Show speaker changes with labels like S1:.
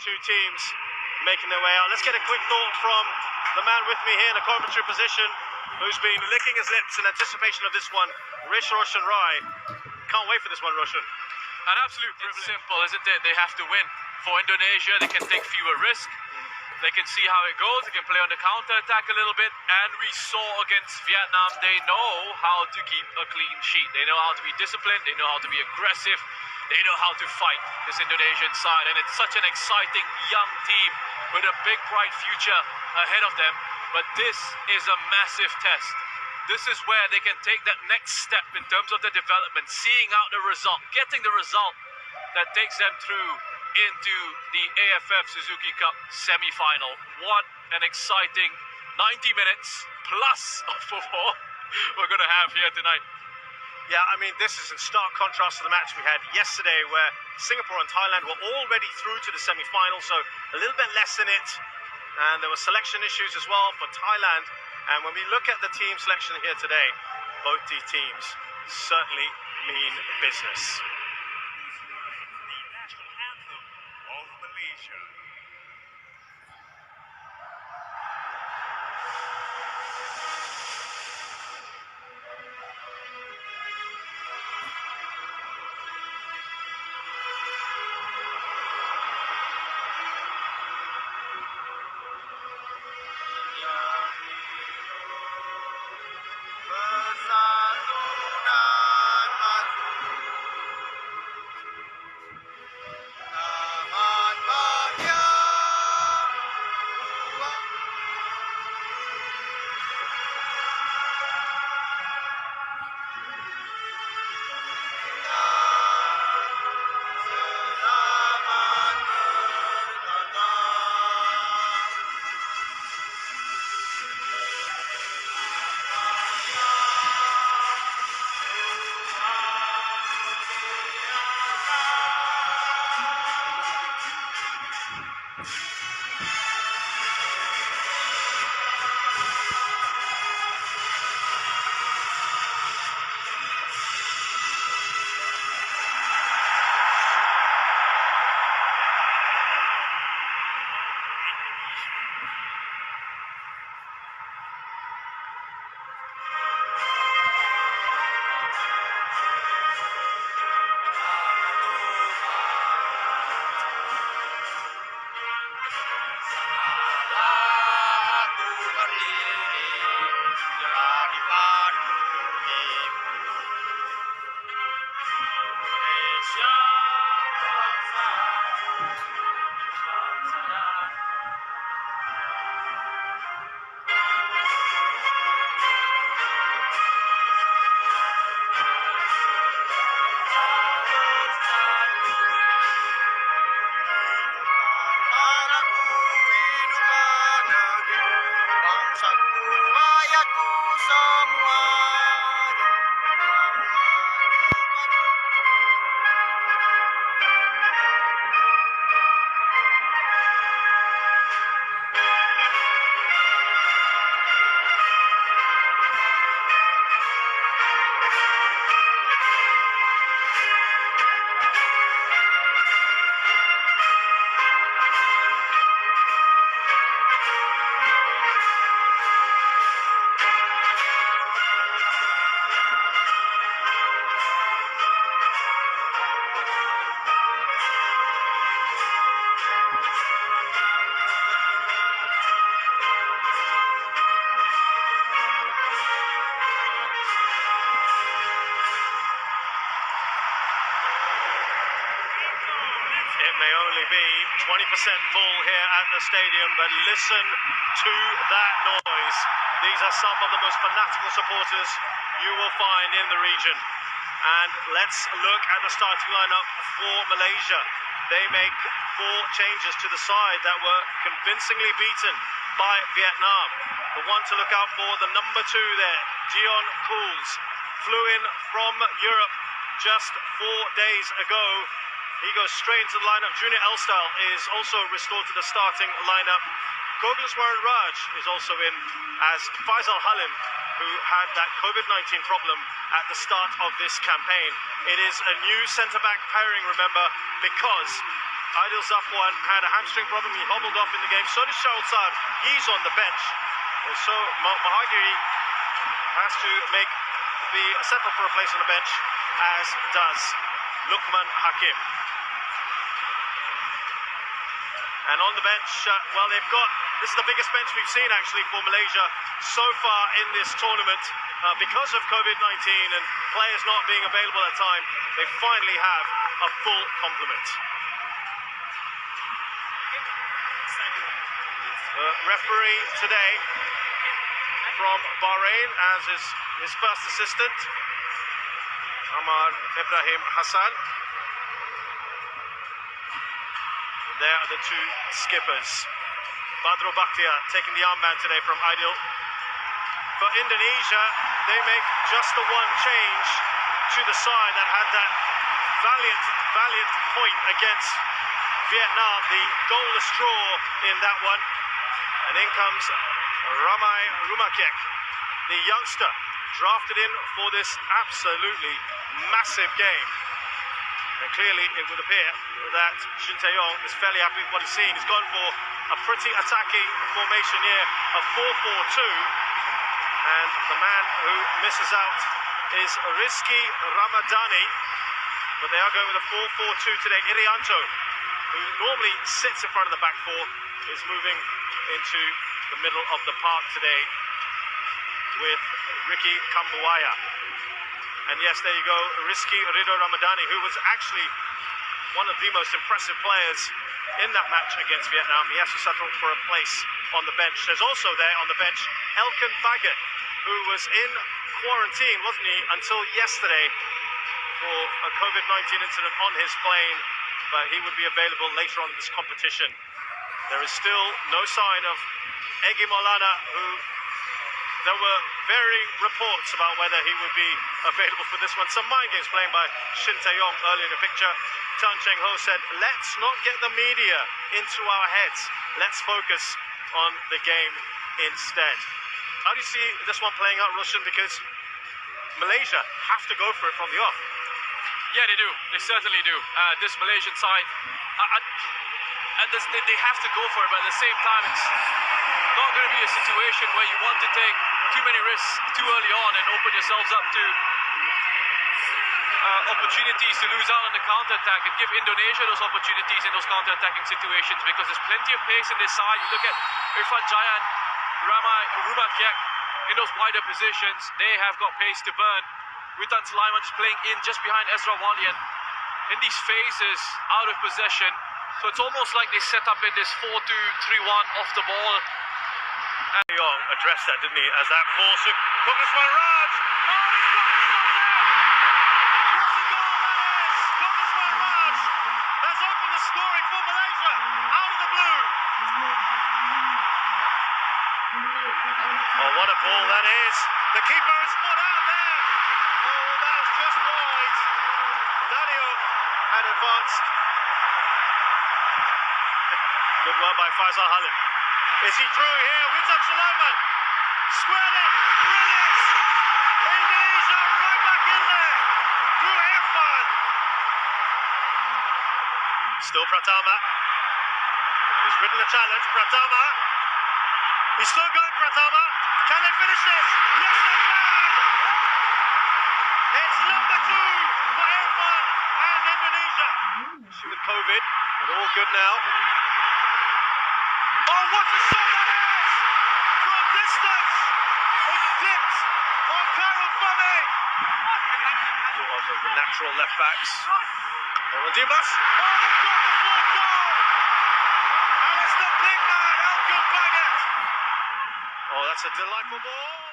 S1: two teams making their way out. Let's get a quick thought from the man with me here in the commentary position, who's been licking his lips in anticipation of this one, Roshan Rai. Can't wait for this one, Roshan.
S2: An absolute privilege. It's simple, isn't it? They have to win. For Indonesia, they can take fewer risks. They can see how it goes. They can play on the counter-attack a little bit. And we saw against Vietnam, they know how to keep a clean sheet. They know how to be disciplined. They know how to be aggressive. They know how to fight this Indonesian side. And it's such an exciting young team with a big, bright future ahead of them. But this is a massive test. This is where they can take that next step in terms of the development, seeing out the result, getting the result that takes them through into the AFF Suzuki Cup semi-final. What an exciting 90 minutes plus of football we're going to have here tonight.
S1: Yeah, I mean, this is in stark contrast to the match we had yesterday, where Singapore and Thailand were already through to the semi-final, so a little bit less in it. And there were selection issues as well for Thailand. And when we look at the team selection here today, both these teams certainly mean business.
S3: The national anthem of Malaysia.
S1: It may only be 20% full here at the stadium, but listen to that noise. These are some of the most fanatical supporters you will find in the region. And let's look at the starting lineup for Malaysia. They make 4 changes to the side that were convincingly beaten by Vietnam. The one to look out for, the number 2 there, Dion Cools, flew in from Europe just 4 days ago. He goes straight into the lineup. Junior Elstyle is also restored to the starting lineup. Koglaswaran Raj is also in, as Faisal Halim, who had that COVID-19 problem at the start of this campaign. It is a new centre-back pairing, remember, because Aidil Zafwan had a hamstring problem. He hobbled off in the game. So does Shahzad. He's on the bench. So Mahagiri has to settle for a place on the bench, as does Lukman Hakim. And on the bench, well, this is the biggest bench we've seen actually for Malaysia so far in this tournament. Because of COVID-19 and players not being available at time, they finally have a full complement. The referee today from Bahrain, as is his first assistant, Amar Ibrahim Hassan. There are the two skippers. Badro Bakhtiar taking the armband today from Aidil. For Indonesia, they make just the one change to the side that had that valiant point against Vietnam, the goalless draw in that one. And in comes Ramai Rumakek, the youngster, drafted in for this absolutely massive game. And clearly it would appear that Shin Tae-yong is fairly happy with what he's seen. He's gone for a pretty attacking formation here, a 4-4-2. And the man who misses out is Rizky Ramadhani. But they are going with a 4-4-2 today. Irianto, who normally sits in front of the back four, is moving into the middle of the park today with Ricky Kambuaya. And yes, there you go, Rizky Ridho Ramadhani, who was actually one of the most impressive players in that match against Vietnam. He has to settle for a place on the bench. There's also there on the bench Elkan Baggett, who was in quarantine, wasn't he, until yesterday for a COVID-19 incident on his plane, but he would be available later on in this competition. There is still no sign of Egy Maulana, who there were varying reports about whether he would be available for this one. Some mind games playing by Shin Tae-yong earlier in the picture. Tan Cheng-ho said, let's not get the media into our heads. Let's focus on the game instead. How do you see this one playing out, Roshan? Because Malaysia have to go for it from the off.
S2: Yeah, they do. They certainly do. This Malaysian side, they have to go for it, but at the same time, it's not going to be a situation where you want to take too many risks too early on and open yourselves up to opportunities to lose out on the counter-attack and give Indonesia those opportunities in those counter-attacking situations, because there's plenty of pace in this side. You look at Irfan Jaya, Ramai Rumakek in those wider positions. They have got pace to burn. Witan Sulaiman just playing in just behind Ezra Walian in these phases out of possession. So it's almost like they set up in this 4-2-3-1 off the ball.
S1: Young addressed that, didn't he, as that falls to Kogaswan Raj. Oh, he's got the shot there! What a goal that is! Kogaswan Raj has opened the scoring for Malaysia out of the blue. Oh, what a ball that is! The keeper is put out there. Oh, that's just wide. Nadio had advanced. Good work by Faisal Halim. Is he through here? Witan Sulaiman squared it. Brilliant! Indonesia right back in there. Through Irfan. Still Pratama. He's ridden the challenge. Pratama. He's still going, Pratama. Can they finish this? Yes, they can. It's number 2 for Irfan and Indonesia. With COVID, but all good now. Oh, what a shot that is! From distance! It dipped on Karel Fame! Two of the natural left backs. Roland Dimas. Oh, they've got the fourth goal! And it's the big man, Elkan Baggett! Oh, that's a delightful ball.